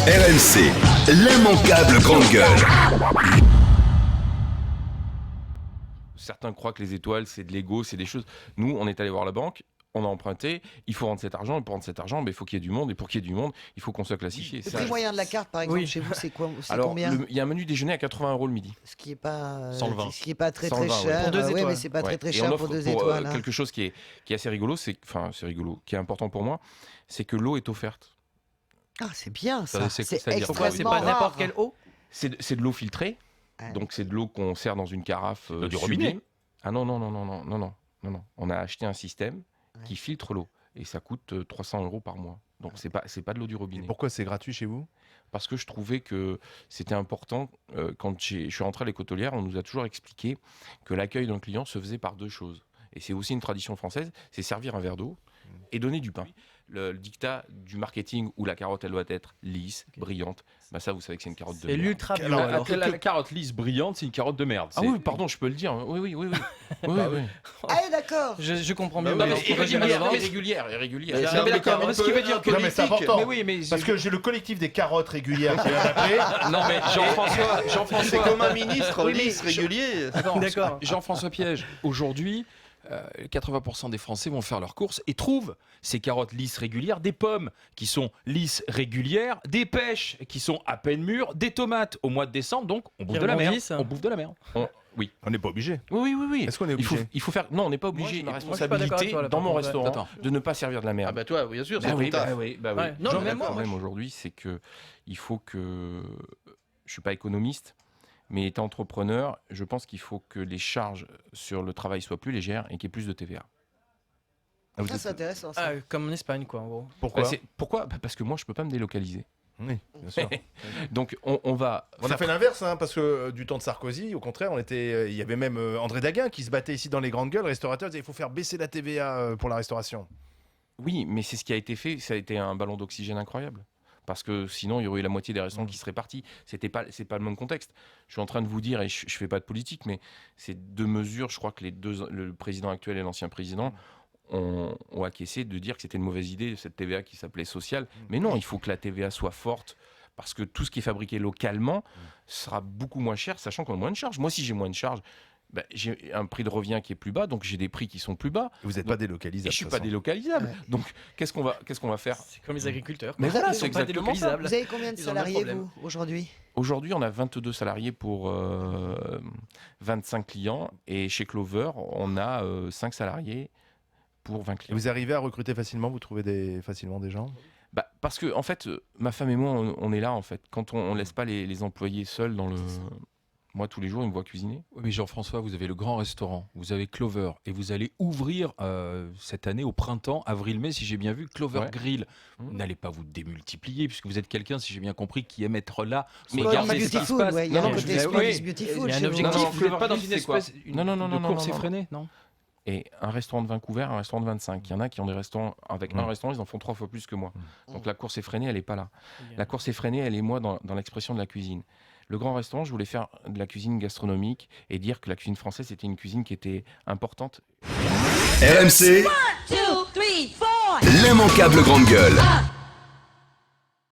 RMC, l'immanquable grande gueule. Certains croient que les étoiles, c'est de l'ego, c'est des choses. Nous, on est allé voir la banque, on a emprunté, il faut rendre cet argent, et pour rendre cet argent, il faut qu'il y ait du monde, et pour qu'il y ait du monde, il faut qu'on soit classifié. Le prix moyen de la carte, par exemple, chez vous, c'est quoi? Alors, combien? il y a un menu déjeuner à 80 € le midi. Ce qui n'est pas, Sans le vin. ce qui est pas très 120, très cher. ouais. Pour 2 Ouais, étoiles. mais c'est pas Ouais. très Et cher on pour offre 2 étoiles. Hein. quelque chose qui est assez rigolo, c'est qui est important pour moi, c'est que l'eau est offerte. Ah, c'est bien ça. c'est-à-dire Pourquoi c'est pas extrêmement n'importe rare. quelle eau? C'est de l'eau filtrée, Ouais. donc c'est de l'eau qu'on sert dans une carafe Du sublime. robinet. Ah non. On a acheté un système Ouais. qui filtre l'eau et ça coûte 300 € par mois. Donc c'est pas de l'eau du Et robinet. pourquoi c'est gratuit chez vous? Parce que je trouvais que c'était important. Quand je suis rentré à l'Écotolière, on nous a toujours expliqué que l'accueil d'un client se faisait par deux choses. Et c'est aussi une tradition française, c'est servir un verre d'eau et donner du pain. Le dictat du marketing où la carotte, elle doit être lisse, brillante, bah ça, vous savez que c'est une carotte de C'est merde. l'ultra bio. Alors, alors. La carotte lisse brillante, c'est une carotte de merde. Ah oui, pardon, je peux le dire. Oui. Oui. Ah, d'accord. Je comprends mieux. Bah oui, maintenant mais pourquoi j'ai mal au ventre. irrégulière. Mais Non, mais d'accord, mais ce qui veut dire que Non, mais c'est important. Mais oui, mais Parce que j'ai le collectif des carottes régulières qui vient m'appeler. non, mais Jean-François, C'est comme un ministre Oui, mais lisse régulier. D'accord. Jean-François Piège. Aujourd'hui, 80% des Français vont faire leurs courses et trouvent ces carottes lisses régulières, des pommes qui sont lisses régulières, des pêches qui sont à peine mûres, des tomates au mois de décembre. Donc on bouffe Qui de la merde. rebondissent. On bouffe de la merde. On n'est pas obligé. Oui. Est-ce qu'on est Il faut, obligé? il faut faire. Non, on n'est pas obligé. Moi, Ma je suis pas d'accord avec responsabilité toi, là, dans par mon contre. restaurant Attends. de ne pas servir de la merde. Ah bah toi, bien sûr, c'est Bah ton oui. taf. Ouais. Le Non, mais moi, problème aujourd'hui, c'est que il faut que je suis pas économiste, mais étant entrepreneur, je pense qu'il faut que les charges sur le travail soient plus légères et qu'il y ait plus de TVA. Ah, vous Ça, êtes- c'est intéressant. Ça. Ah, comme en Espagne, quoi, en gros. Pourquoi? Pourquoi Parce que moi, je peux pas me délocaliser. Oui, bien sûr. Donc, on va. On a fait l'inverse, hein, parce que du temps de Sarkozy, au contraire, il y avait même André Daguin qui se battait ici dans les grandes gueules, restaurateur, il disait il faut faire baisser la TVA pour la restauration. Oui, mais c'est ce qui a été fait. Ça a été un ballon d'oxygène incroyable. Parce que sinon, il y aurait eu la moitié des restaurants qui seraient partis. C'est pas le même contexte. Je suis en train de vous dire, et je fais pas de politique, mais ces deux mesures, je crois que le président actuel et l'ancien président ont acquiescé de dire que c'était une mauvaise idée, cette TVA qui s'appelait sociale. Mais non, il faut que la TVA soit forte. Parce que tout ce qui est fabriqué localement sera beaucoup moins cher, sachant qu'on a moins de charges. Moi, si j'ai moins de charges, ben, j'ai un prix de revient qui est plus bas, donc j'ai des prix qui sont plus bas. Vous n'êtes pas délocalisable. Et je suis de toute pas façon. délocalisable. Ouais. Donc, qu'est-ce qu'on va faire? C'est comme les agriculteurs. Mais quoi. voilà, Ils c'est sont pas exactement ça. délocalisables. Vous avez combien de Ils ont le salariés, problème. vous, aujourd'hui? Aujourd'hui, on a 22 salariés pour 25 clients. Et chez Clover, on a 5 salariés pour 20 Et clients. vous arrivez à recruter facilement, vous trouvez facilement des gens? Bah, parce que, en fait, ma femme et moi, on est là, en fait. Quand on laisse pas les employés seuls dans le... Moi, tous les jours, ils me voient cuisiner. Oui, mais Jean-François, vous avez le grand restaurant, vous avez Clover, et vous allez ouvrir cette année au printemps, avril-mai, si j'ai bien vu, Clover Ouais. Grill. Vous n'allez pas vous démultiplier, puisque vous êtes quelqu'un, si j'ai bien compris, qui aime être là. Mais Spoil regardez is ce qui se beautiful, passe. ouais, il y a Non, un non, côté je- Spoil oui. is beautiful Il y a un chez vous. objectif, Non, non, vous n'êtes pas dans une c'est quoi espèce Non, de course non. effrénée, non? Et un restaurant de Vancouver, un restaurant de 25. Il y en a qui ont des restaurants, avec un restaurant, ils en font 3 fois plus que moi. Donc la course effrénée, elle n'est pas là. La course effrénée, elle est moi dans l'expression de la cuisine. Le grand restaurant, je voulais faire de la cuisine gastronomique et dire que la cuisine française, c'était une cuisine qui était importante. RMC, l'immanquable grande gueule.